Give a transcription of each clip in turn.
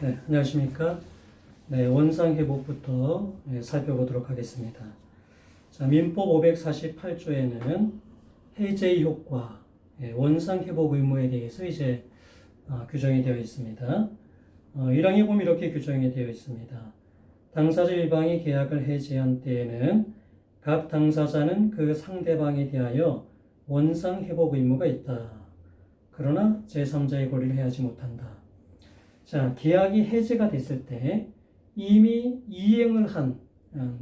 네, 안녕하십니까. 네, 원상회복부터 살펴보도록 하겠습니다. 자, 민법 548조에는 해제의 효과, 원상회복 의무에 대해서 이제 규정이 되어 있습니다. 1항에 보면 이렇게 규정이 되어 있습니다. 당사자 일방이 계약을 해제한 때에는 각 당사자는 그 상대방에 대하여 원상회복 의무가 있다. 그러나 제3자의 권리를 해하지 못한다. 자, 계약이 해제가 됐을 때 이미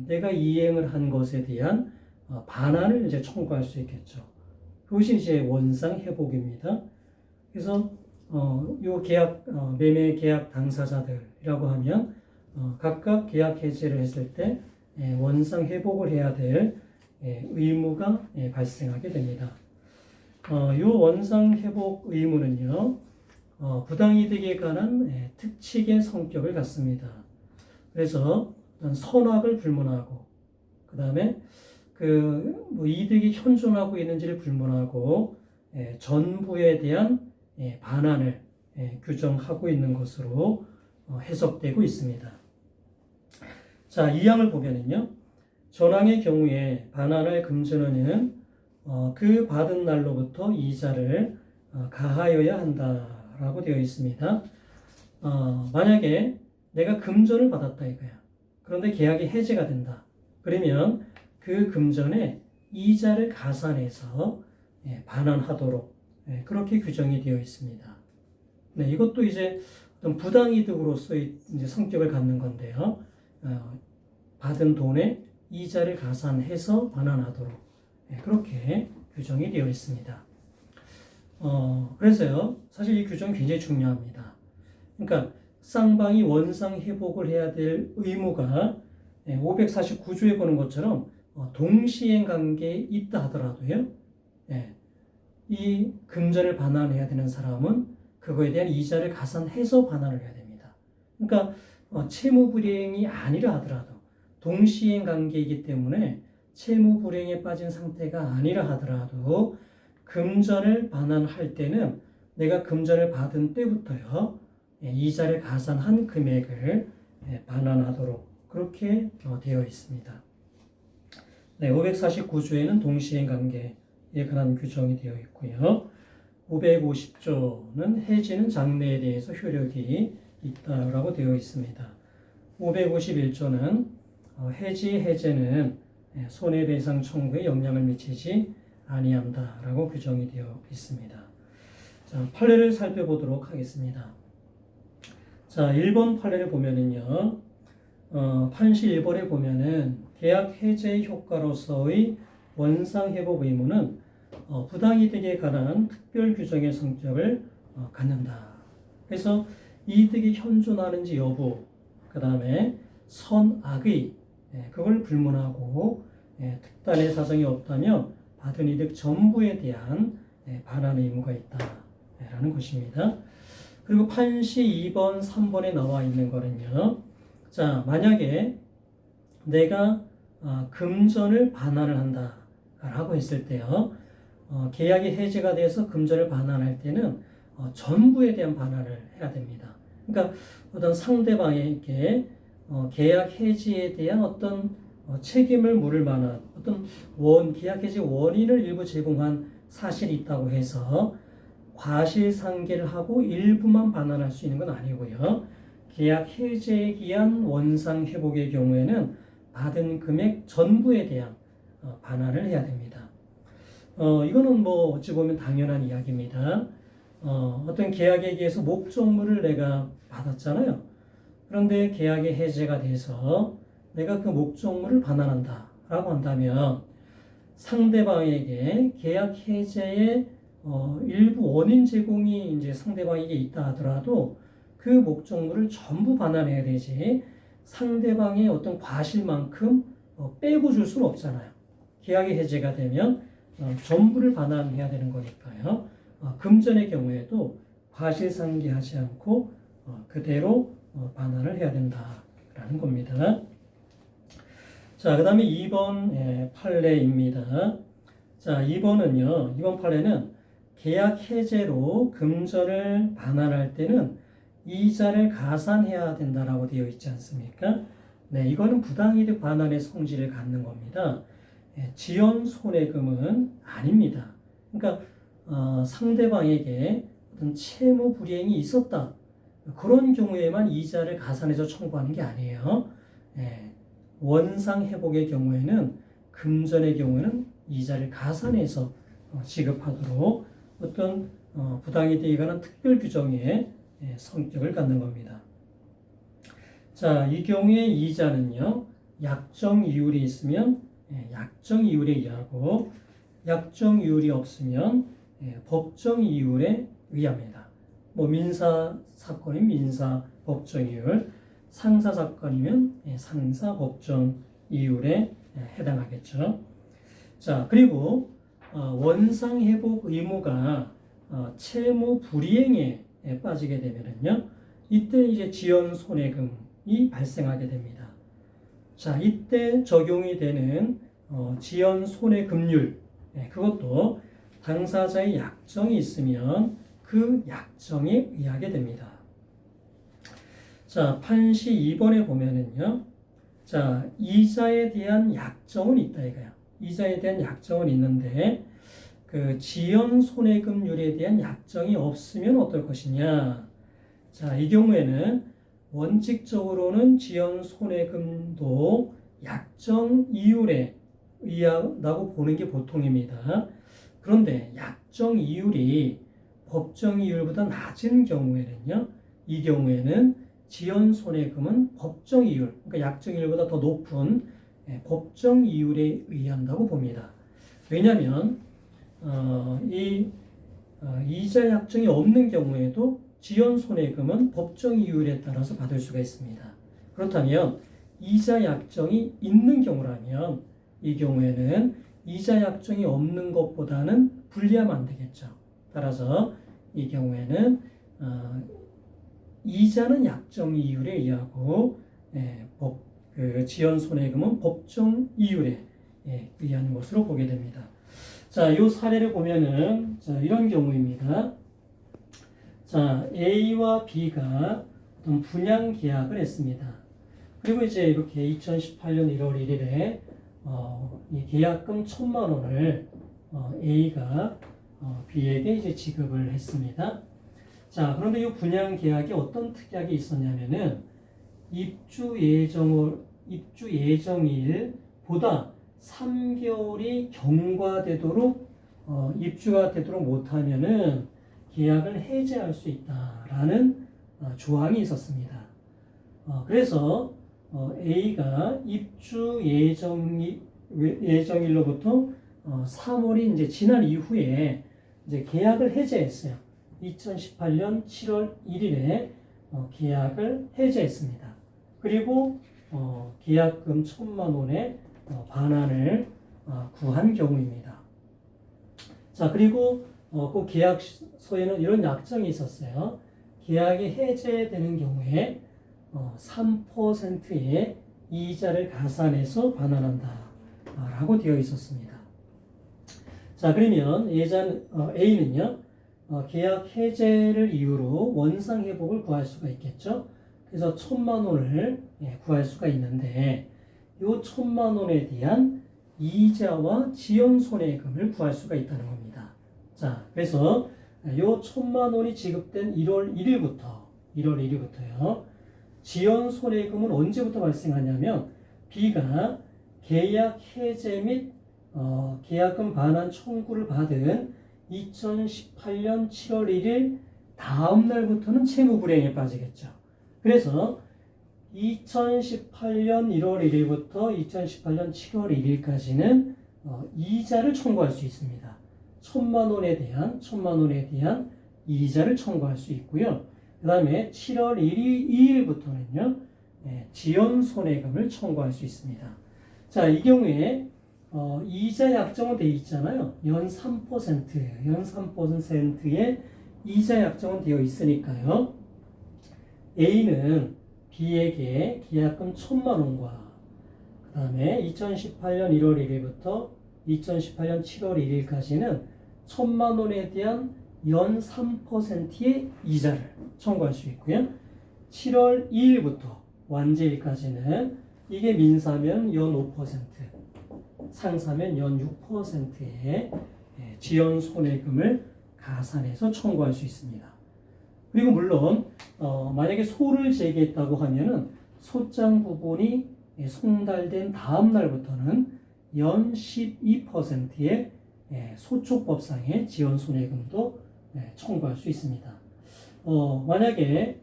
내가 이행을 한 것에 대한 반환을 이제 청구할 수 있겠죠. 그것이 이제 원상 회복입니다. 그래서 요 계약 매매 계약 당사자들이라고 하면 각각 계약 해제를 했을 때 원상 회복을 해야 될 의무가 발생하게 됩니다. 요 원상 회복 의무는요. 부당이득에 관한 특칙의 성격을 갖습니다. 그래서 선악을 불문하고, 그 다음에 이득이 현존하고 있는지를 불문하고, 전부에 대한 반환을 규정하고 있는 것으로 해석되고 있습니다. 자, 이 항을 보면은요, 전항의 경우에 반환을 금전하는 그 받은 날로부터 이자를 가하여야 한다. 라고 되어 있습니다. 만약에 내가 금전을 받았다 이거야. 그런데 계약이 해제가 된다. 그러면 그 금전에 이자를 가산해서 반환하도록 그렇게 규정이 되어 있습니다. 네, 이것도 이제 어떤 부당이득으로서 이제 성격을 갖는 건데요. 받은 돈에 이자를 가산해서 반환하도록 그렇게 규정이 되어 있습니다. 그래서요, 사실 이 규정이 굉장히 중요합니다. 그러니까, 쌍방이 원상 회복을 해야 될 의무가 549조에 보는 것처럼 동시행 관계에 있다 하더라도요, 이 금전을 반환해야 되는 사람은 그거에 대한 이자를 가산해서 반환을 해야 됩니다. 그러니까, 채무 불이행이 아니라 하더라도 동시행 관계이기 때문에 채무 불이행에 빠진 상태가 아니라 하더라도 금전을 반환할 때는 내가 금전을 받은 때부터요, 이자를 가산한 금액을 반환하도록 그렇게 되어 있습니다. 네, 549조에는 동시행 관계에 관한 규정이 되어 있고요. 550조는 해지는 장래에 대해서 효력이 있다라고 되어 있습니다. 551조는 해제는 손해배상 청구에 영향을 미치지 아니한다라고 규정이 되어 있습니다. 자, 판례를 살펴보도록 하겠습니다. 자, 1번 판례를 보면은요, 판시 1번에 보면은 계약 해제 효과로서의 원상 회복 의무는 부당이득에 관한 특별 규정의 성격을 갖는다. 그래서 이득이 현존하는지 여부, 그 다음에 선악의 그걸 불문하고 특단의 사정이 없다면 받은 이득 전부에 대한 반환 의무가 있다라는 것입니다. 그리고 판시 2번, 3번에 나와 있는 거는요. 자, 만약에 내가 금전을 반환을 한다라고 했을 때요. 계약이 해제가 돼서 금전을 반환할 때는 전부에 대한 반환을 해야 됩니다. 그러니까 어떤 상대방에게 계약 해지에 대한 어떤 책임을 물을 만한 어떤 계약 해지 원인을 일부 제공한 사실이 있다고 해서 과실상계를 하고 일부만 반환할 수 있는 건 아니고요. 계약 해제에 기한 원상 회복의 경우에는 받은 금액 전부에 대한 반환을 해야 됩니다. 이거는 뭐 어찌 보면 당연한 이야기입니다. 어떤 계약에 의해서 목적물을 내가 받았잖아요. 그런데 계약이 해제가 돼서 내가 그 목적물을 반환한다 라고 한다면 상대방에게 계약 해제의 일부 원인 제공이 이제 상대방에게 있다 하더라도 그 목적물을 전부 반환해야 되지 상대방의 어떤 과실만큼 빼고 줄 수는 없잖아요. 계약이 해제가 되면 전부를 반환해야 되는 거니까요. 금전의 경우에도 과실상계하지 않고 그대로 반환을 해야 된다라는 겁니다. 자, 그 다음에 2번 판례입니다. 자, 2번 판례는 계약 해제로 금전을 반환할 때는 이자를 가산해야 된다라고 되어 있지 않습니까? 네, 이거는 부당이득 반환의 성질을 갖는 겁니다. 지연 손해금은 아닙니다. 그러니까 상대방에게 어떤 채무 불이행이 있었다. 그런 경우에만 이자를 가산해서 청구하는 게 아니에요. 원상 회복의 경우에는 금전의 경우에는 이자를 가산해서 지급하도록 어떤 부당이득에 관한 특별 규정의 성격을 갖는 겁니다. 자, 이 경우에 이자는요, 약정 이율이 있으면 약정 이율에 의하고 약정 이율이 없으면 법정 이율에 의합니다. 뭐 민사 사건이면 민사 법정 이율, 상사 사건이면 상사 법정 이율에 해당하겠죠. 자, 그리고 원상 회복 의무가 채무 불이행에 빠지게 되면은요, 이때 이제 지연 손해금이 발생하게 됩니다. 자, 이때 적용이 되는 지연 손해금률, 그것도 당사자의 약정이 있으면 그 약정에 의하게 됩니다. 자, 판시 2번에 보면은요, 자, 이자에 대한 약정은 있다 이거야. 이자에 대한 약정은 있는데 그 지연 손해금률에 대한 약정이 없으면 어떨 것이냐. 자, 이 경우에는 원칙적으로는 지연 손해금도 약정 이율에 의한다고 보는 게 보통입니다. 그런데 약정 이율이 법정 이율보다 낮은 경우에는요, 이 경우에는 지연 손해금은 법정 이율, 그러니까 약정 이율보다 더 높은 법정 이율에 의한다고 봅니다. 왜냐하면 이자 약정이 없는 경우에도 지연 손해금은 법정 이율에 따라서 받을 수가 있습니다. 그렇다면 이자 약정이 있는 경우라면 이 경우에는 이자 약정이 없는 것보다는 불리하면 안 되겠죠. 따라서 이 경우에는 이자는 약정 이율에 의하고 지연 손해금은 법정 이율에 의한 것으로 보게 됩니다. 자, 이 사례를 보면은 자, 이런 경우입니다. 자, A와 B가 어떤 분양 계약을 했습니다. 그리고 이제 이렇게 2018년 1월 1일에 이 계약금 1,000만 원을 A가 B에게 이제 지급을 했습니다. 자, 그런데 이 분양 계약에 어떤 특약이 있었냐면은 입주 예정일보다 3개월이 경과되도록 입주가 되도록 못하면은 계약을 해지할 수 있다라는 조항이 있었습니다. 그래서 A가 입주 예정일로부터 3월이 이제 지난 이후에 이제 계약을 해지했어요. 2018년 7월 1일에 계약을 해지했습니다. 그리고 계약금 1,000만 원의 반환을 구한 경우입니다. 자, 그리고 그 계약서에는 이런 약정이 있었어요. 계약이 해제되는 경우에 3%의 이자를 가산해서 반환한다 라고 되어 있었습니다. 자, 그러면 A는요, 계약 해제를 이유로 원상 회복을 구할 수가 있겠죠. 그래서 1,000만 원을 구할 수가 있는데 이 1,000만 원에 대한 이자와 지연 손해금을 구할 수가 있다는 겁니다. 자, 그래서 이 1,000만 원이 지급된 1월 1일부터요. 지연 손해금은 언제부터 발생하냐면 B가 계약 해제 및 계약금 반환 청구를 받은 2018년 7월 1일 다음 날부터는 채무 불이행에 빠지겠죠. 그래서 2018년 1월 1일부터 2018년 7월 1일까지는 이자를 청구할 수 있습니다. 1,000만 원에 대한 이자를 청구할 수 있고요. 그 다음에 7월 2일부터는요, 지연 손해금을 청구할 수 있습니다. 자, 이 경우에 이자 약정은 되어 있잖아요. 연 3%의 이자 약정은 되어 있으니까요. A는 B에게 계약금 1,000만 원과 그 다음에 2018년 1월 1일부터 2018년 7월 1일까지는 1,000만 원에 대한 연 3%의 이자를 청구할 수 있고요. 7월 2일부터 완제일까지는 이게 민사면 연 5%, 상사면 연 6%의 지연 손해금을 가산해서 청구할 수 있습니다. 그리고 물론 만약에 소를 제기했다고 하면은 소장 부분이 송달된 다음 날부터는 연 12%의 소촉법상의 지연 손해금도 청구할 수 있습니다. 만약에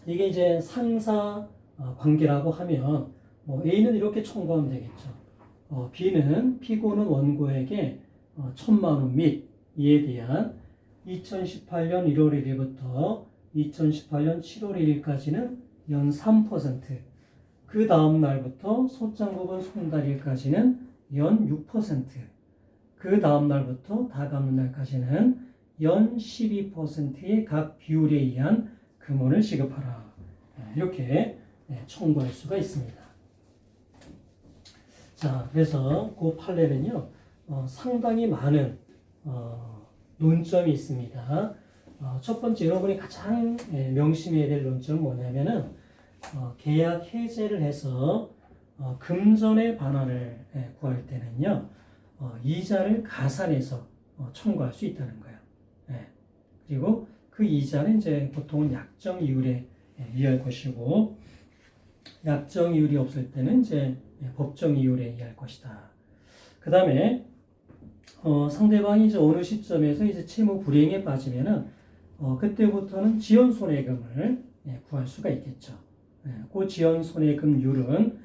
이게 이제 상사 관계라고 하면 A는 이렇게 청구하면 되겠죠. B는 피고는 원고에게 1,000만 원 및 이에 대한 2018년 1월 1일부터 2018년 7월 1일까지는 연 3%, 그 다음 날부터 소장 부분 송달일까지는 연 6%, 그 다음 날부터 다 갚는 날까지는 연 12%의 각 비율에 의한 금원을 지급하라. 이렇게 청구할 수가 있습니다. 자, 그래서 그 판례는요, 상당히 많은 논점이 있습니다. 첫 번째 여러분이 가장 명심해야 될 논점은 뭐냐면은 계약 해제를 해서 금전의 반환을 구할 때는요, 이자를 가산해서 청구할 수 있다는 거예요. 그리고 그 이자는 이제 보통은 약정 이율에 의할 것이고, 약정 이율이 없을 때는 이제 법정 이율에 의할 것이다. 그 다음에 상대방이 이제 어느 시점에서 이제 채무 불이행에 빠지면은 그때부터는 지연 손해금을 구할 수가 있겠죠. 그 지연 손해금률은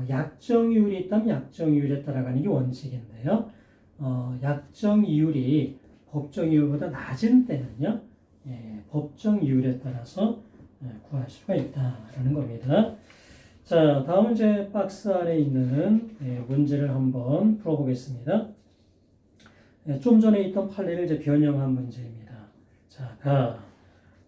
약정 이율이 있다면 약정 이율에 따라가는 게 원칙인데요. 약정 이율이 법정 이율보다 낮은 때는요, 법정 이율에 따라서 구할 수가 있다라는 겁니다. 자, 다음 이제 박스 안에 있는 문제를 한번 풀어보겠습니다. 좀 전에 있던 판례를 이제 변형한 문제입니다. 자,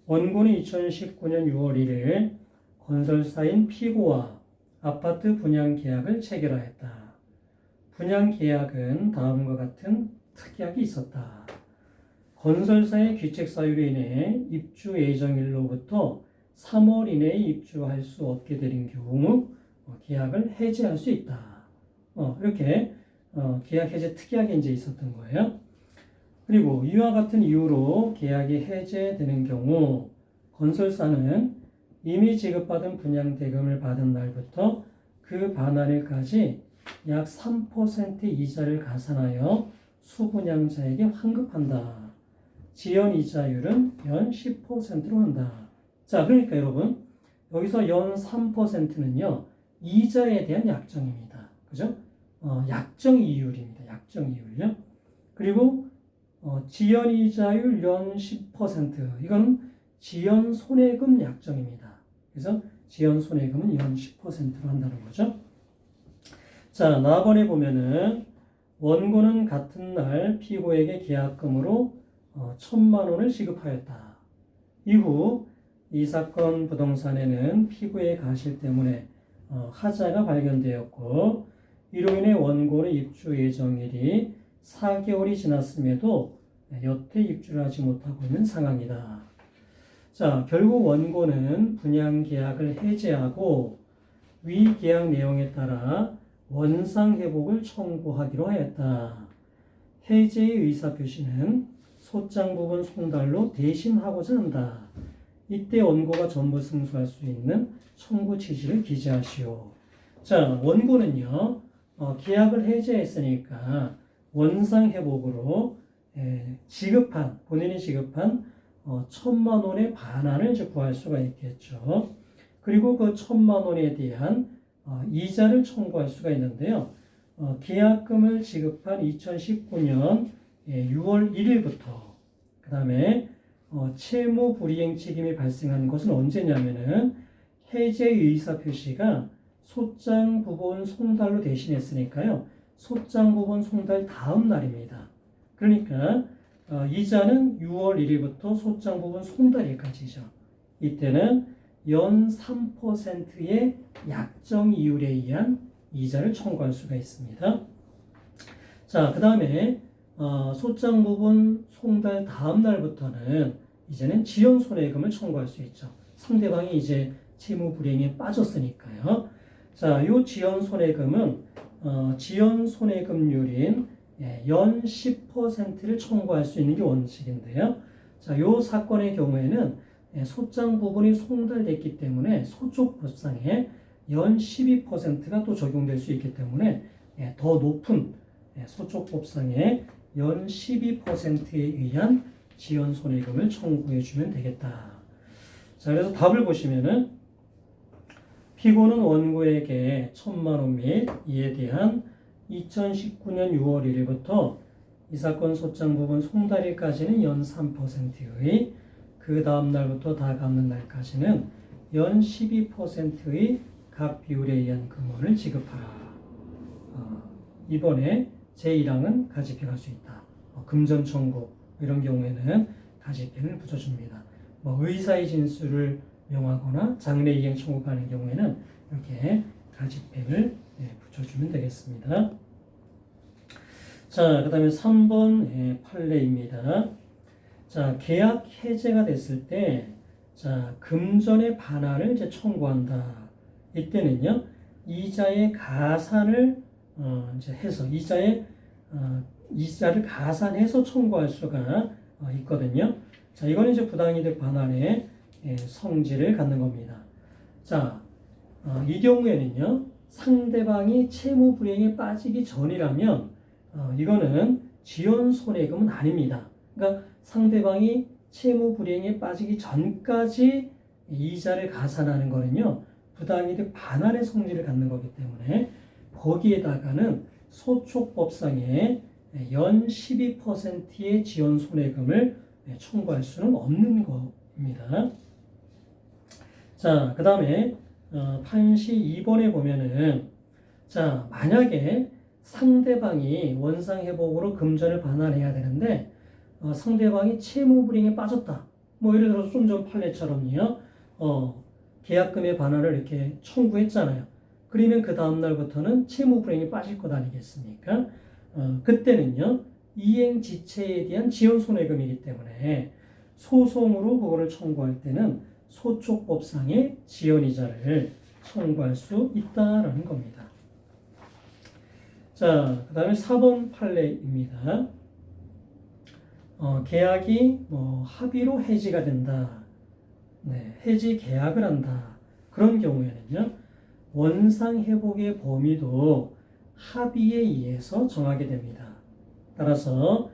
원고는 2019년 6월 1일 건설사인 피고와 아파트 분양 계약을 체결하였다. 분양 계약은 다음과 같은 특약이 있었다. 건설사의 귀책 사유로 인해 입주 예정일로부터 3월 이내에 입주할 수 없게 되는 경우 계약을 해지할 수 있다. 이렇게 계약 해제 특약이 이제 있었던 거예요. 그리고 이와 같은 이유로 계약이 해제되는 경우 건설사는 이미 지급받은 분양 대금을 받은 날부터 그 반환일까지 약 3% 이자를 가산하여 수분양자에게 환급한다. 지연 이자율은 연 10%로 한다. 자, 그러니까 여러분, 여기서 연 3%는요, 이자에 대한 약정입니다. 그죠? 약정 이율입니다. 약정 이율요. 그리고 지연 이자율 연 10%, 이건 지연 손해금 약정입니다. 그래서 지연 손해금은 연 10%로 한다는 거죠. 자, 나번에 보면은 원고는 같은 날 피고에게 계약금으로 1,000만 원을 지급하였다. 이후 이 사건 부동산에는 피고의 가실 때문에 하자가 발견되었고, 이로 인해 원고는 입주 예정일이 4개월이 지났음에도 여태 입주를 하지 못하고 있는 상황이다. 자, 결국 원고는 분양 계약을 해제하고 위 계약 내용에 따라 원상 회복을 청구하기로 하였다. 해제의 의사표시는 소장 부분 송달로 대신하고자 한다. 이때 원고가 전부 승소할 수 있는 청구 취지를 기재하시오. 자, 원고는요, 계약을 해제했으니까 원상 회복으로 본인이 지급한 1,000만 원의 반환을 이제 구할 수가 있겠죠. 그리고 그 1,000만 원에 대한 이자를 청구할 수가 있는데요. 계약금을 지급한 2019년 6월 1일부터 그 다음에 채무 불이행 책임이 발생한 것은 언제냐면은 해제 의사표시가 소장 부분 송달로 대신했으니까요. 소장 부분 송달 다음 날입니다. 그러니까 이자는 6월 1일부터 소장 부분 송달일까지죠. 이때는 연 3%의 약정 이율에 의한 이자를 청구할 수가 있습니다. 자, 그 다음에 소장 부분 송달 다음 날부터는 이제는 지연 손해금을 청구할 수 있죠. 상대방이 이제 채무 불이행에 빠졌으니까요. 자, 요 지연 손해금은 지연 손해금률인 연 10%를 청구할 수 있는 게 원칙인데요. 자, 요 사건의 경우에는 소장 부분이 송달됐기 때문에 소촉 법상에 연 12%가 또 적용될 수 있기 때문에 더 높은 소촉 법상에 연 12%에 의한 지연 손해금을 청구해 주면 되겠다. 자, 그래서 답을 보시면은 피고는 원고에게 1,000만 원 및 이에 대한 2019년 6월 1일부터 이 사건 소장 부분 송달일까지는 연 3%의 그 다음 날부터 다 갚는 날까지는 연 12%의 각 비율에 의한 금원을 지급하라. 이번에 제1항은 가집행할 수 있다. 금전 청구 이런 경우에는 가집행을 붙여줍니다. 의사의 진술을 명하거나 장래이행 청구하는 경우에는 이렇게 가집행을 붙여주면 되겠습니다. 자, 그 다음에 3번 판례입니다. 자, 계약 해제가 됐을 때, 자, 금전의 반환을 이제 청구한다. 이때는요, 이자의 가산을 이제 해서 이자를 가산해서 청구할 수가 있거든요. 자, 이거는 이제 부당이득 반환의 성질을 갖는 겁니다. 자, 이 경우에는요, 상대방이 채무 불이행에 빠지기 전이라면 이거는 지연 손해금은 아닙니다. 그러니까 상대방이 채무 불이행에 빠지기 전까지 이자를 가산하는 거는요, 부당이득 반환의 성질을 갖는 거기 때문에 거기에다가는 소촉법상에 연 12%의 지연 손해금을 청구할 수는 없는 겁니다. 자, 그 다음에 판시 2번에 보면은 자, 만약에 상대방이 원상회복으로 금전을 반환해야 되는데 상대방이 채무불이행에 빠졌다. 예를 들어서 좀 전 판례처럼요. 계약금의 반환을 이렇게 청구했잖아요. 그러면 그 다음 날부터는 채무불이행에 빠질 것 아니겠습니까? 그때는요. 이행지체에 대한 지연손해금이기 때문에 소송으로 그거를 청구할 때는 소촉법상의 지연이자를 청구할 수 있다라는 겁니다. 자, 그 다음에 4번 판례입니다. 계약이 합의로 해지가 된다. 네, 해지 계약을 한다. 그런 경우에는요, 원상회복의 범위도 합의에 의해서 정하게 됩니다. 따라서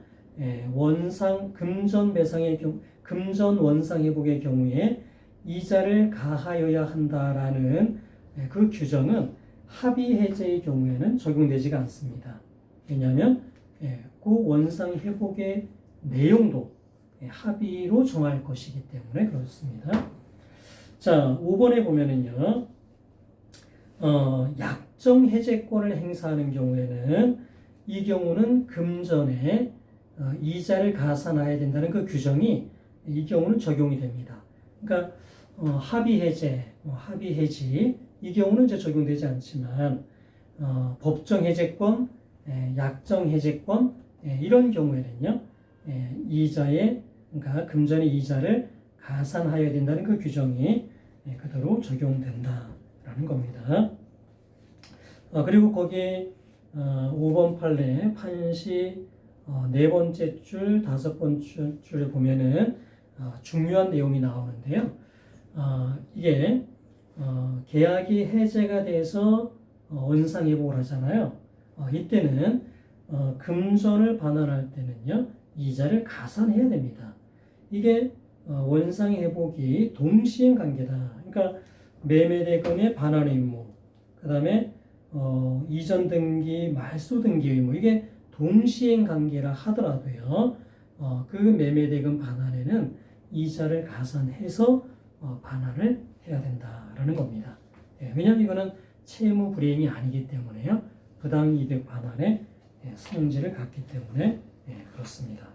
금전 원상회복의 경우에 이자를 가하여야 한다라는 그 규정은 합의 해제의 경우에는 적용되지가 않습니다. 왜냐하면 그 원상회복의 내용도 합의로 정할 것이기 때문에 그렇습니다. 자, 5번에 보면은요, 약정 해제권을 행사하는 경우에는 이 경우는 금전에 이자를 가산해야 된다는 그 규정이 이 경우는 적용이 됩니다. 그러니까 합의 해제, 합의 해지 이 경우는 이제 적용되지 않지만 법정 해제권, 약정 해제권 이런 경우에는요, 그러니까 금전의 이자를 가산하여야 된다는 그 규정이 그대로 적용된다라는 겁니다. 그리고 거기에 5번 판례 판시 네 번째 줄, 다섯 번째 줄에 보면은 중요한 내용이 나오는데요. 이게 계약이 해제가 돼서 원상회복을 하잖아요. 이때는 금전을 반환할 때는요, 이자를 가산해야 됩니다. 이게 원상회복이 동시행 관계다. 그러니까 매매대금의 반환 의무, 그 다음에 이전 등기, 말소 등기 의무, 이게 동시행 관계라 하더라도요, 그 매매대금 반환에는 이자를 가산해서 반환을 해야 된다라는 겁니다. 왜냐하면 이거는 채무 불이행이 아니기 때문에요, 부당이득 반환의 성질을 갖기 때문에 그렇습니다.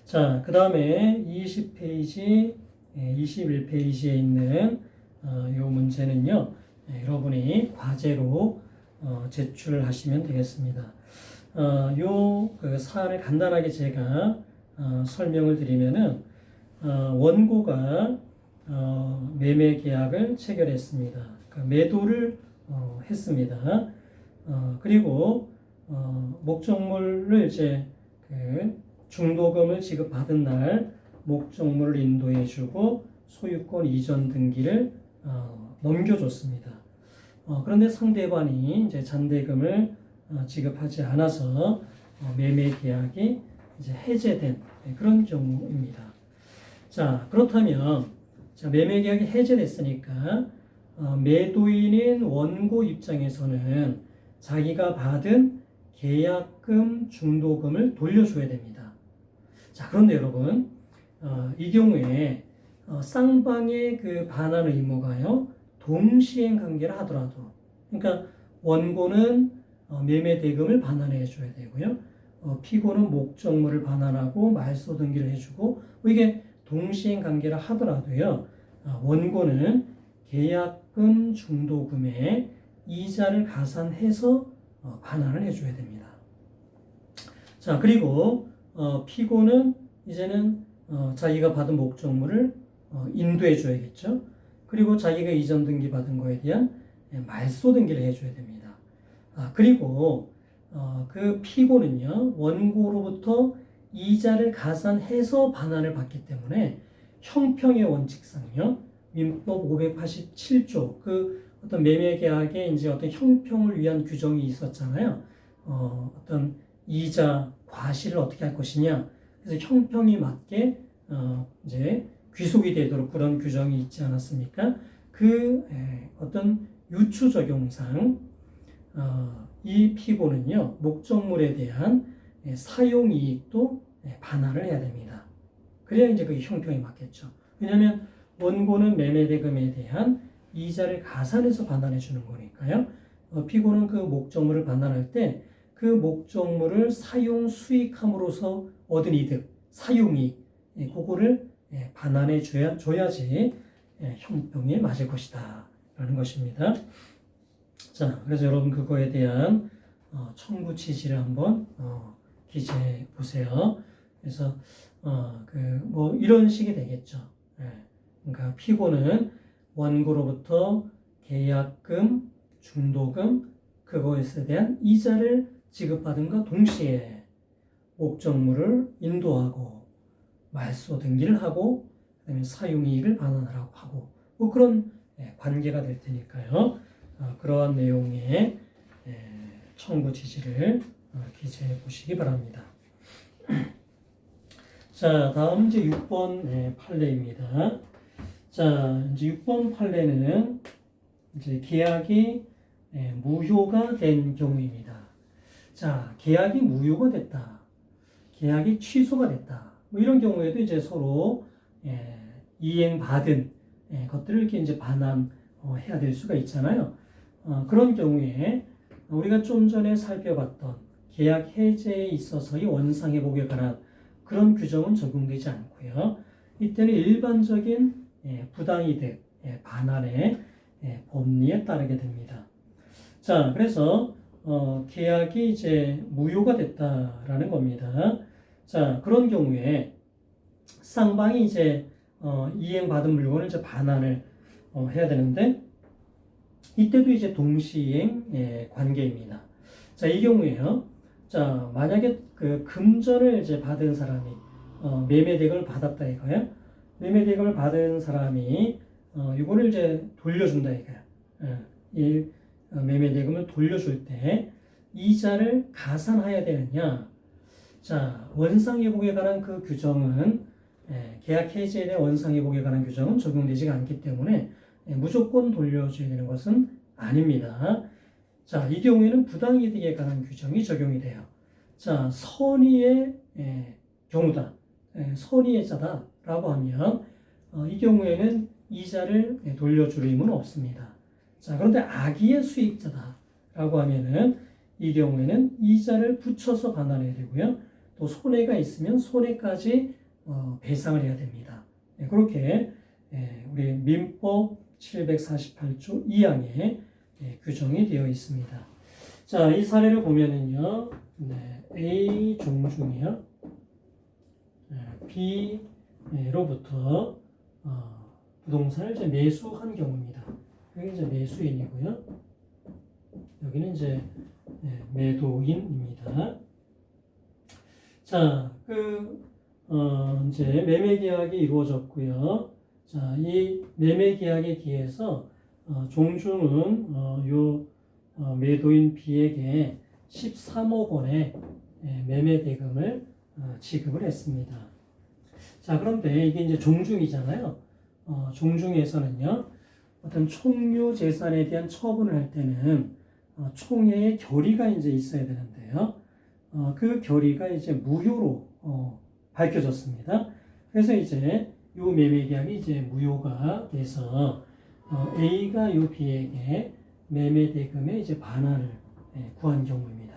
자, 그 다음에 20페이지, 21페이지에 있는 이 문제는요, 여러분이 과제로 제출하시면 되겠습니다. 그 사안을 간단하게 제가 설명을 드리면은 원고가 매매 계약을 체결했습니다. 그러니까 매도를 했습니다. 그리고 목적물을 이제 그 중도금을 지급받은 날 목적물을 인도해주고 소유권 이전 등기를 넘겨줬습니다. 그런데 상대방이 이제 잔대금을 지급하지 않아서 매매 계약이 이제 해제된 그런 경우입니다. 자, 그렇다면 자, 매매 계약이 해제됐으니까 매도인인 원고 입장에서는 자기가 받은 계약금, 중도금을 돌려줘야 됩니다. 자, 그런데 여러분, 이 경우에 쌍방의 그 반환 의무가요, 동시행 관계를 하더라도, 그러니까 원고는 매매 대금을 반환해 줘야 되고요, 피고는 목적물을 반환하고 말소 등기를 해주고, 이게 동시행 관계를 하더라도요, 원고는 계약금, 중도금에 이자를 가산해서 반환을 해줘야 됩니다. 자, 그리고 피고는 이제는 자기가 받은 목적물을 인도해 줘야겠죠. 그리고 자기가 이전 등기 받은 거에 대한 말소 등기를 해줘야 됩니다. 그리고 그 피고는요, 원고로부터 이자를 가산해서 반환을 받기 때문에 형평의 원칙상요, 민법 587조 그 어떤 매매 계약에 이제 어떤 형평을 위한 규정이 있었잖아요. 어떤 이자 과실을 어떻게 할 것이냐. 그래서 형평이 맞게 이제 귀속이 되도록 그런 규정이 있지 않았습니까? 그 어떤 유추 적용상 이 피고는요, 목적물에 대한 사용 이익도 반환을 해야 됩니다. 그래야 이제 그게 형평이 맞겠죠. 왜냐하면 원고는 매매 대금에 대한 이자를 가산해서 반환해 주는 거니까요. 피고는 그 목적물을 반환할 때 그 목적물을 사용 수익함으로써 얻은 이득, 사용이익, 그거를 반환해 줘야지 형평에 맞을 것이다 라는 것입니다. 자, 그래서 여러분 그거에 대한 청구 취지를 한번 기재해 보세요. 그래서 뭐 이런 식이 되겠죠. 그러니까 피고는 원고로부터 계약금, 중도금, 그것에 대한 이자를 지급받은과 동시에 목적물을 인도하고 말소 등기를 하고 그다음에 사용이익을 반환하라고 하고 뭐 그런 관계가 될 테니까요. 그러한 내용의 청구 지시를 기재해 보시기 바랍니다. 자, 다음 이제 6번 판례입니다. 자, 이제 6번 판례는 이제 계약이 무효가 된 경우입니다. 자, 계약이 무효가 됐다. 계약이 취소가 됐다. 뭐 이런 경우에도 이제 서로 이행받은 것들을 이렇게 이제 반환해야 될 수가 있잖아요. 그런 경우에 우리가 좀 전에 살펴봤던 계약 해제에 있어서의 원상회복에 관한 그런 규정은 적용되지 않고요. 이때는 일반적인 부당이득 반환의 법리에 따르게 됩니다. 자, 그래서 계약이 이제 무효가 됐다라는 겁니다. 자, 그런 경우에 쌍방이 이제 이행받은 물건을 이제 반환을 해야 되는데 이때도 이제 동시이행 관계입니다. 자, 이 경우에요. 자, 만약에 그 금전을 이제 받은 사람이 매매 대금을 받았다 이거예요. 매매 대금을 받은 사람이 이거를 이제 돌려준다 이거예요. 이 매매 대금을 돌려줄 때 이자를 가산해야 되느냐? 자, 원상회복에 관한 그 규정은 계약 해지에 대한 원상회복에 관한 규정은 적용되지 않기 때문에 무조건 돌려줘야 되는 것은 아닙니다. 자, 이 경우에는 부당이득에 관한 규정이 적용이 돼요. 자, 선의의 경우다. 선의의자다라고 하면 이 경우에는 이자를 돌려줄 의무는 없습니다. 자, 그런데 악의의 수익자다라고 하면은 이 경우에는 이자를 붙여서 반환해야 되고요. 또 손해가 있으면 손해까지 배상을 해야 됩니다. 그렇게 우리 민법 748조 2항에 규정이 되어 있습니다. 자, 이 사례를 보면은요, 네, A 종중이요, B로부터 부동산을 이제 매수한 경우입니다. 여기 이제 매수인이고요, 여기는 이제 매도인입니다. 자, 이제 매매 계약이 이루어졌고요. 자, 이 매매 계약에 기해서 종중은 매도인 B에게 13억 원의 매매 대금을 지급을 했습니다. 자, 그런데 이게 이제 종중이잖아요. 종중에서는요, 어떤 총유 재산에 대한 처분을 할 때는 총회의 결의가 이제 있어야 되는데요. 그 결의가 이제 무효로 밝혀졌습니다. 그래서 이제 이 매매 계약이 이제 무효가 돼서 A가 요 B에게 매매 대금의 이제 반환을 구한 경우입니다.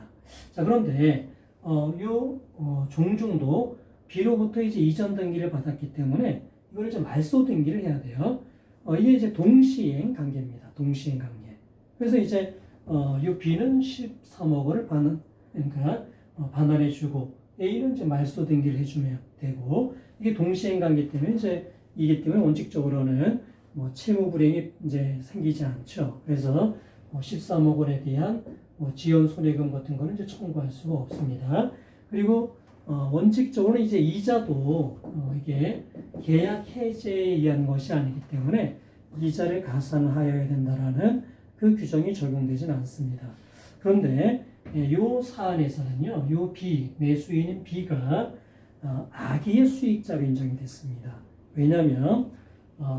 자, 그런데 요 종중도 B로부터 이제 이전 등기를 받았기 때문에 이걸 이제 말소 등기를 해야 돼요. 이게 이제 동시행 관계입니다. 동시행 관계. 그래서 이제 요 B는 13억 원을 반환해주고 A는 이제 말소 등기를 해주면 되고, 이게 동시행 관계 때문에 이제 이기 때문에 원칙적으로는 뭐 채무 불이행이 이제 생기지 않죠. 그래서 13억 원에 대한 지연 손해금 같은 거는 이제 청구할 수가 없습니다. 그리고 원칙적으로 이제 이자도 이게 계약 해제에 의한 것이 아니기 때문에 이자를 가산하여야 된다라는 그 규정이 적용되진 않습니다. 그런데 이 사안에서는요, 요 B, 매수인인 B가 악의의 수익자로 인정이 됐습니다. 왜냐하면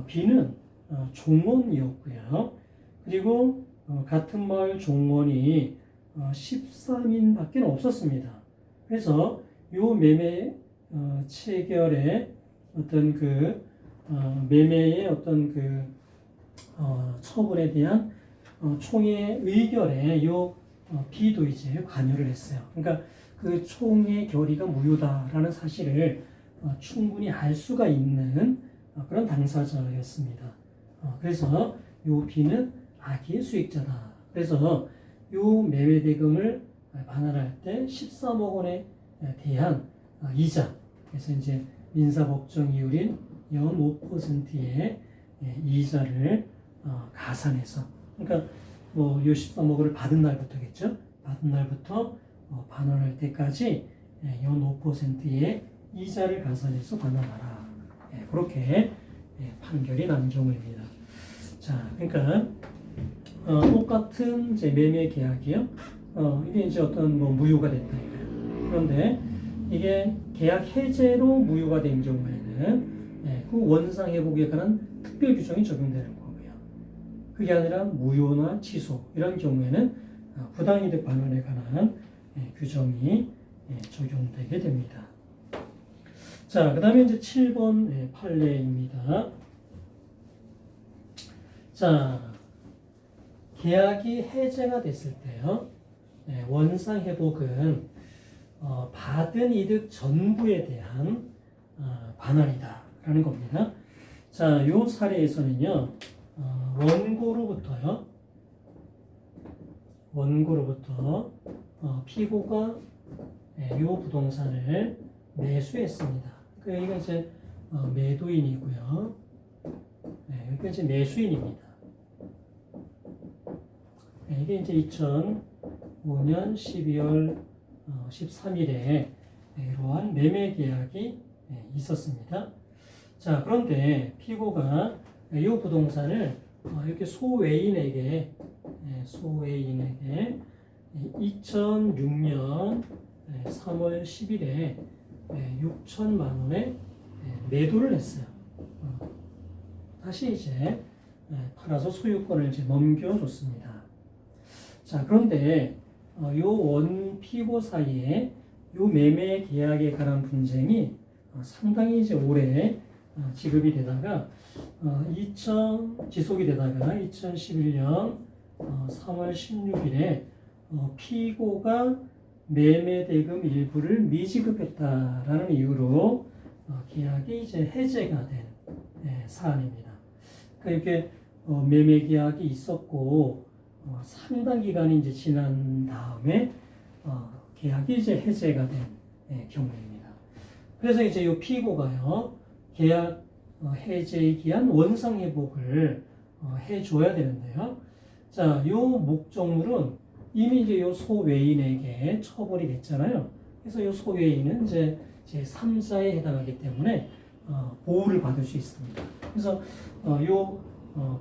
B는 종원이었고요. 그리고 같은 마을 종원이 13인밖에 없었습니다. 그래서 요 매매 체결의 어떤 매매의 어떤 처분에 대한 총회 의결에 요 B도 이제 관여를 했어요. 그러니까 그 총회 결의가 무효다라는 사실을 충분히 알 수가 있는 그런 당사자였습니다. 그래서 요 B는 악의의 수익자다. 그래서 요 매매 대금을 반환할 때 13억 원에 대한 이자, 그래서 이제 민사법정 이율인 연 5%의 이자를 가산해서, 그러니까 요 13억 원을 받은 날부터겠죠. 받은 날부터 반환할 때까지 연 5%의 이자를 가산해서 반환하라. 그렇게 판결이 난 경우입니다. 자, 그러니까 똑같은 이제 매매 계약이요. 이게 이제 어떤 무효가 됐다 이거예요. 그런데 이게 계약 해제로 무효가 된 경우에는 그 원상 회복에 관한 특별 규정이 적용되는 거고요. 그게 아니라 무효나 취소 이런 경우에는 부당이득 반환에 관한 규정이 적용되게 됩니다. 자, 그 다음에 이제 7번 판례입니다. 자, 계약이 해제가 됐을 때요, 원상 회복은 받은 이득 전부에 대한 반환이다라는 겁니다. 자, 요 사례에서는요, 원고로부터 피고가 요 부동산을 매수했습니다. 그러니까 여기가 이제 매도인이고요, 여기가 이제 매수인입니다. 이게 이제 2005년 12월 13일에 이러한 매매 계약이 있었습니다. 자, 그런데 피고가 이 부동산을 이렇게 소외인에게 2006년 3월 10일에 6천만 원에 매도를 했어요. 다시 이제 팔아서 소유권을 이제 넘겨줬습니다. 자, 그런데 요 원 피고 사이에 요 매매 계약에 관한 분쟁이 상당히 이제 오래 지급이 되다가 지속이 되다가 2011년 3월 16일에 피고가 매매 대금 일부를 미지급했다라는 이유로 계약이 이제 해제가 된 사안입니다. 그러니까 이렇게 매매 계약이 있었고 상당 기간이 이제 지난 다음에 계약이 이제 해제가 된 경우입니다. 그래서 이제 이 피고가요, 계약 해제에 기한 원상 회복을 해줘야 되는데요. 자, 이 목적물은 이미 이제 이 소외인에게 처벌이 됐잖아요. 그래서 이 소외인은 이제 제 3자에 해당하기 때문에 보호를 받을 수 있습니다. 그래서 이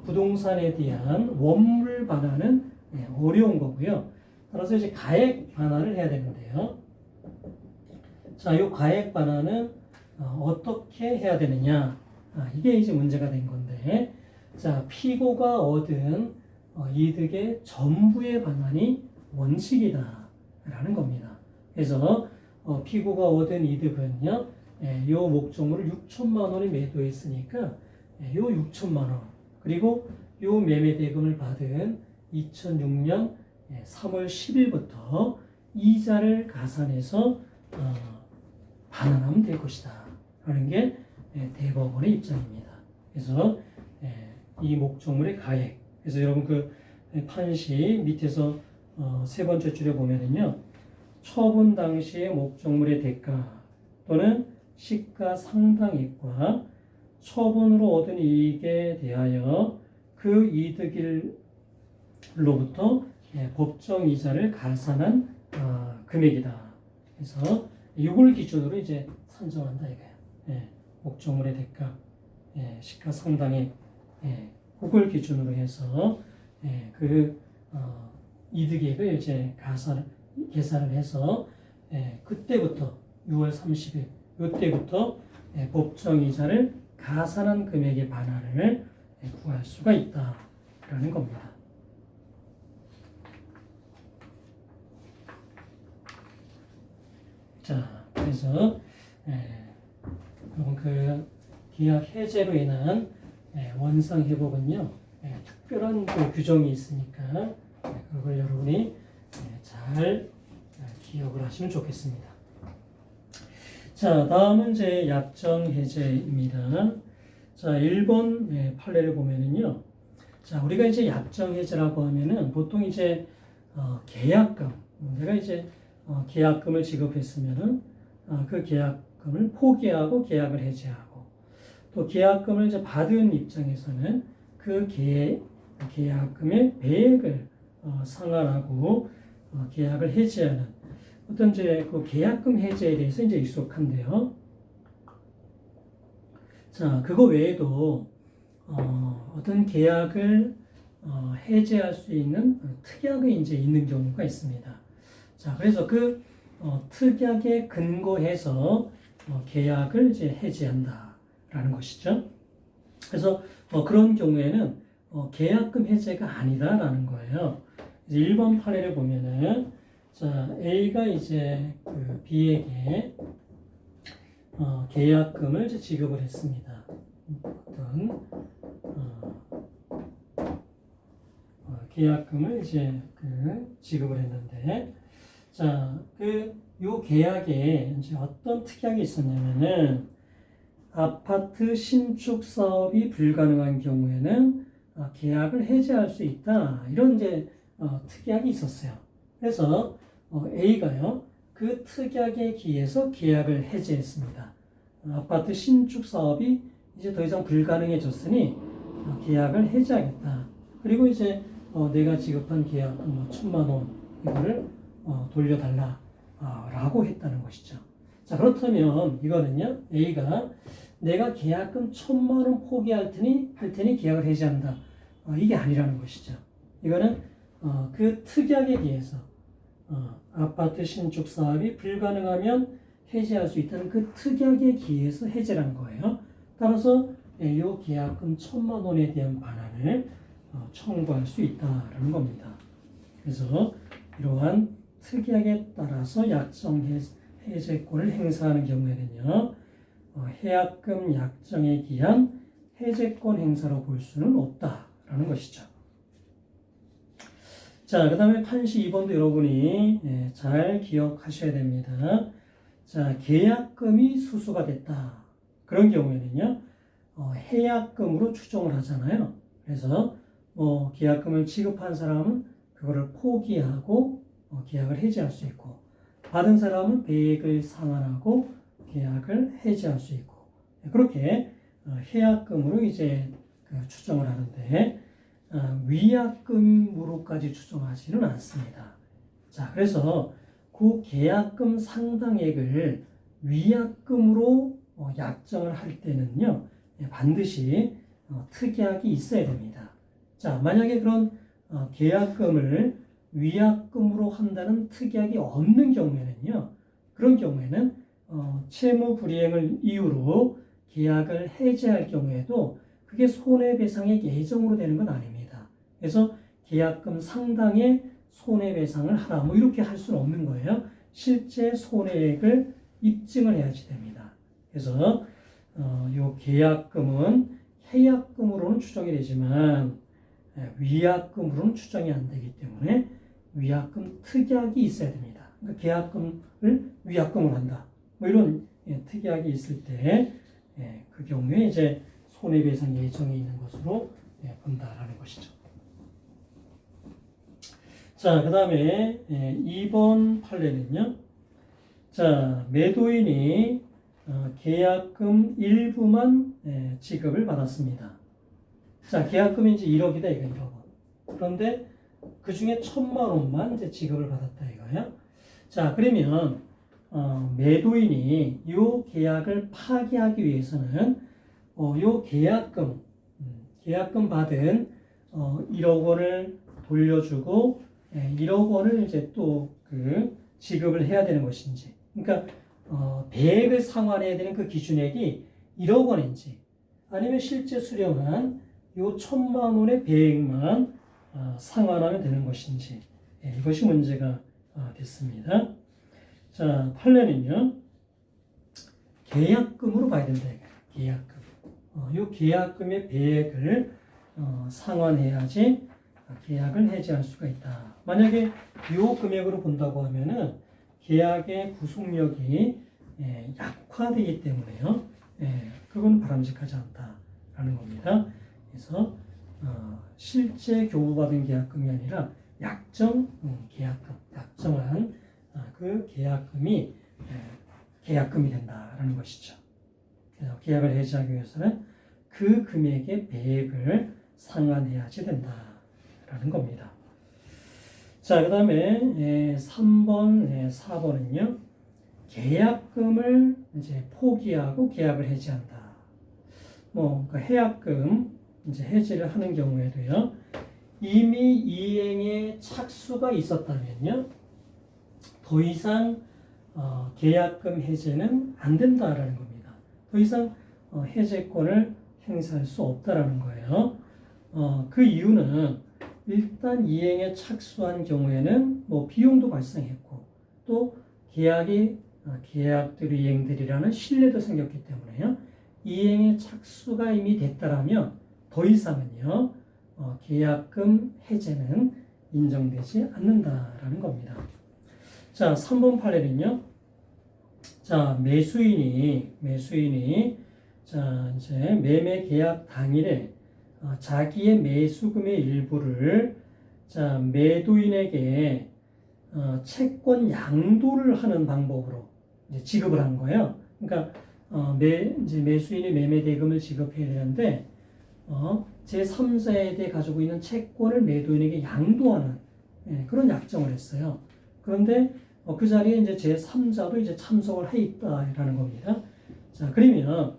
부동산에 대한 원물 반환은 어려운 거고요. 따라서 이제 가액 반환을 해야 되는데요. 자, 이 가액 반환은 어떻게 해야 되느냐? 이게 이제 문제가 된 건데, 자, 피고가 얻은 이득의 전부의 반환이 원칙이다라는 겁니다. 그래서 피고가 얻은 이득은요, 이 목적물을 6천만 원에 매도했으니까 이 6천만 원, 그리고 이 매매 대금을 받은 2006년 3월 10일부터 이자를 가산해서 반환하면 될 것이다 라는 게 대법원의 입장입니다. 그래서 이 목적물의 가액, 그래서 여러분 그 판시 밑에서 세 번째 줄에 보면은요, 처분 당시의 목적물의 대가 또는 시가 상당액과 처분으로 얻은 이익에 대하여 그 이득일로부터 법정 이자를 가산한 금액이다. 그래서 이걸 기준으로 이제 산정한다 이거예요. 목적물의 대가, 시가 상당액, 그걸 기준으로 해서 그 이득액을 이제 계산을 해서 그때부터 6월 30일 이때부터 법정 이자를 가산한 금액의 반환을 구할 수가 있다라는 겁니다. 자, 그래서 그 계약 해제로 인한 원상 회복은요, 특별한 그 규정이 있으니까 그걸 여러분이 잘 기억을 하시면 좋겠습니다. 자, 다음은 이제 약정 해제입니다. 자, 1번 판례를 보면은요, 자, 우리가 이제 약정 해제라고 하면은 보통 이제 계약금, 내가 이제 계약금을 지급했으면은 그 계약금을 포기하고 계약을 해제하고, 또 계약금을 이제 받은 입장에서는 그 계약금의 배액을 상환하고 계약을 해제하는 어떤 이제 그 계약금 해제에 대해서 이제 익숙한데요. 자, 그거 외에도 어떤 계약을 해제할 수 있는 특약이 이제 있는 경우가 있습니다. 자, 그래서 그 특약에 근거해서 계약을 이제 해제한다라는 것이죠. 그래서 그런 경우에는 계약금 해제가 아니다라는 거예요. 1번 판례를 보면은, 자, A가 이제 그 B에게 계약금을 이제 지급을 했습니다. 어떤 계약금을 이제 그 지급을 했는데, 자, 요 계약에 이제 어떤 특약이 있었냐면은, 아파트 신축 사업이 불가능한 경우에는 계약을 해제할 수 있다. 이런 이제 특약이 있었어요. 그래서 A가요, 그 특약에 기해서 계약을 해제했습니다. 아파트 신축 사업이 이제 더 이상 불가능해졌으니 계약을 해제하겠다. 그리고 이제 내가 지급한 계약금 1,000만 원 이거를 돌려달라 라고 했다는 것이죠. 자, 그렇다면 이거는요, A가 내가 계약금 1,000만 원 포기할 테니 계약을 해제한다. 이게 아니라는 것이죠. 이거는 그 특약에 비해서 아파트 신축 사업이 불가능하면 해제할 수 있다는 그 특약에 기해서 해제란 거예요. 따라서 이 계약금 1,000만 원에 대한 반환을 청구할 수 있다라는 겁니다. 그래서 이러한 특약에 따라서 약정 해제권을 행사하는 경우에는요, 해약금 약정에 기한 해제권 행사로 볼 수는 없다라는 것이죠. 자, 그 다음에 판시 2번도 여러분이 잘 기억하셔야 됩니다. 자, 계약금이 수수가 됐다. 그런 경우에는요, 해약금으로 추정을 하잖아요. 그래서 계약금을 지급한 사람은 그거를 포기하고 계약을 해지할 수 있고, 받은 사람은 배액을 상환하고 계약을 해지할 수 있고, 그렇게 해약금으로 이제 추정을 하는데, 위약금으로까지 추정하지는 않습니다. 자, 그래서 그 계약금 상당액을 위약금으로 약정을 할 때는요, 반드시 특약이 있어야 됩니다. 자, 만약에 그런 계약금을 위약금으로 한다는 특약이 없는 경우에는요, 그런 경우에는 채무 불이행을 이유로 계약을 해지할 경우에도 그게 손해배상의 예정으로 되는 건 아닙니다. 그래서 계약금 상당의 손해배상을 하라, 뭐 이렇게 할 수는 없는 거예요. 실제 손해액을 입증을 해야지 됩니다. 그래서 이 계약금은 해약금으로는 추정이 되지만 위약금으로는 추정이 안 되기 때문에 위약금 특약이 있어야 됩니다. 그러니까 계약금을 위약금으로 한다, 뭐 이런 특약이 있을 때 그 경우에 이제 손해배상 예정이 있는 것으로 본다라는 것이죠. 자, 그 다음에 2번 판례는요. 자, 매도인이 계약금 일부만 지급을 받았습니다. 자, 계약금이 이제 1억이다, 이거 1억 원. 그런데 그 중에 1,000만 원만 이제 지급을 받았다, 이거예요. 자, 그러면 매도인이 이 계약을 파기하기 위해서는 이 계약금 받은 1억 원을 돌려주고 1억 원을 이제 또 지급을 해야 되는 것인지, 그러니까 배액을 상환해야 되는 그 기준액이 1억 원인지, 아니면 실제 수령한 이 1,000만 원의 배액만 상환하면 되는 것인지, 이것이 문제가 됐습니다. 자, 판례는요, 계약금으로 봐야 된다. 계약금. 이 계약금의 배액을 상환해야지 계약을 해지할 수가 있다. 만약에 이 금액으로 본다고 하면은 계약의 구속력이 약화되기 때문에요. 그건 바람직하지 않다라는 겁니다. 그래서 실제 교부받은 계약금이 아니라 약정 계약금, 약정한 그 계약금이 계약금이 된다라는 것이죠. 그래서 계약을 해지하기 위해서는 그 금액의 배액을 상환해야지 된다라는 겁니다. 자, 그 다음에 3번, 4번은요. 계약금을 이제 포기하고 계약을 해지한다. 그 해약금 이제 해지를 하는 경우에도요. 이미 이행에 착수가 있었다면요. 더 이상 계약금 해제는 안 된다라는 겁니다. 더 이상 해제권을 행사할 수 없다라는 거예요. 그 이유는 일단 이행에 착수한 경우에는 뭐 비용도 발생했고 또 계약들이 이행되리라는 신뢰도 생겼기 때문에요. 이행에 착수가 이미 됐다라면 더 이상은요 계약금 해제는 인정되지 않는다라는 겁니다. 자, 3번 판례는요. 자, 매수인이 자, 이제 매매 계약 당일에 자기의 매수금의 일부를 자, 매도인에게 채권 양도를 하는 방법으로 이제 지급을 한 거예요. 그러니까 이제 매수인이 매매 대금을 지급해야 되는데 제3자에 대해 가지고 있는 채권을 매도인에게 양도하는 그런 약정을 했어요. 그런데 그 자리에 이제 제3자도 이제 참석을 해 있다라는 겁니다. 자, 그러면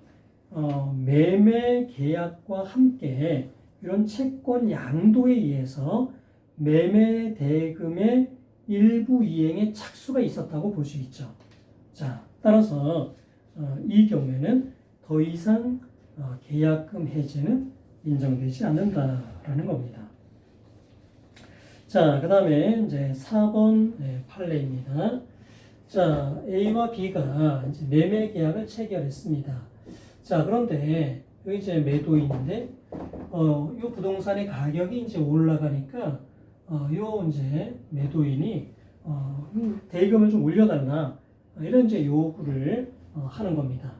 매매 계약과 함께 이런 채권 양도에 의해서 매매 대금의 일부 이행에 착수가 있었다고 볼 수 있죠. 자, 따라서 이 경우에는 더 이상 계약금 해제는 인정되지 않는다라는 겁니다. 자, 그 다음에 이제 4번 판례입니다. 자, A와 B가 이제 매매 계약을 체결했습니다. 자, 그런데 여기 이제 매도인인데, 이 부동산의 가격이 이제 올라가니까, 요 이제 매도인이, 대금을 좀 올려달라. 이런 이제 요구를 하는 겁니다.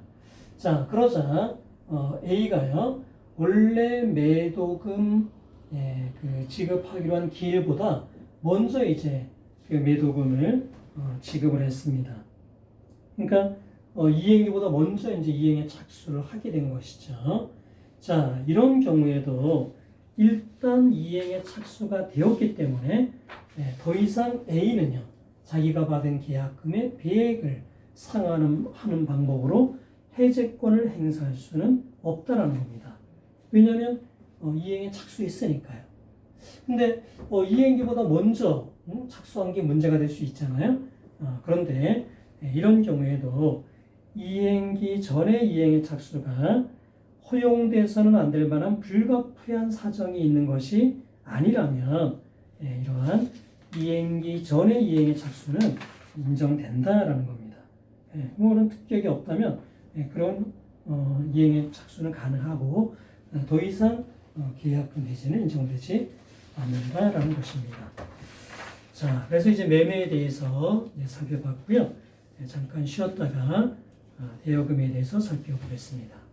자, 그러자, A가요, 원래 매도금 지급하기로 한 기일보다 먼저 이제 그 매도금을 지급을 했습니다. 그러니까 이행기보다 먼저 이제 이행에 착수를 하게 된 것이죠. 자, 이런 경우에도 일단 이행에 착수가 되었기 때문에 더 이상 A는요, 자기가 받은 계약금의 배액을 상환하는 방법으로 해제권을 행사할 수는 없다라는 겁니다. 왜냐하면 이행에 착수했으니까요. 근데 이행기보다 먼저 착수한 게 문제가 될 수 있잖아요. 그런데 이런 경우에도 이행기 전에 이행의 착수가 허용돼서는 안 될 만한 불가피한 사정이 있는 것이 아니라면 이러한 이행기 전에 이행의 착수는 인정된다라는 겁니다. 그런 특격이 없다면 그런 이행의 착수는 가능하고 더 이상 계약금 해지는 인정되지 않는다라는 것입니다. 자, 그래서 이제 매매에 대해서 살펴봤고요. 잠깐 쉬었다가 대여금에 대해서 살펴보겠습니다.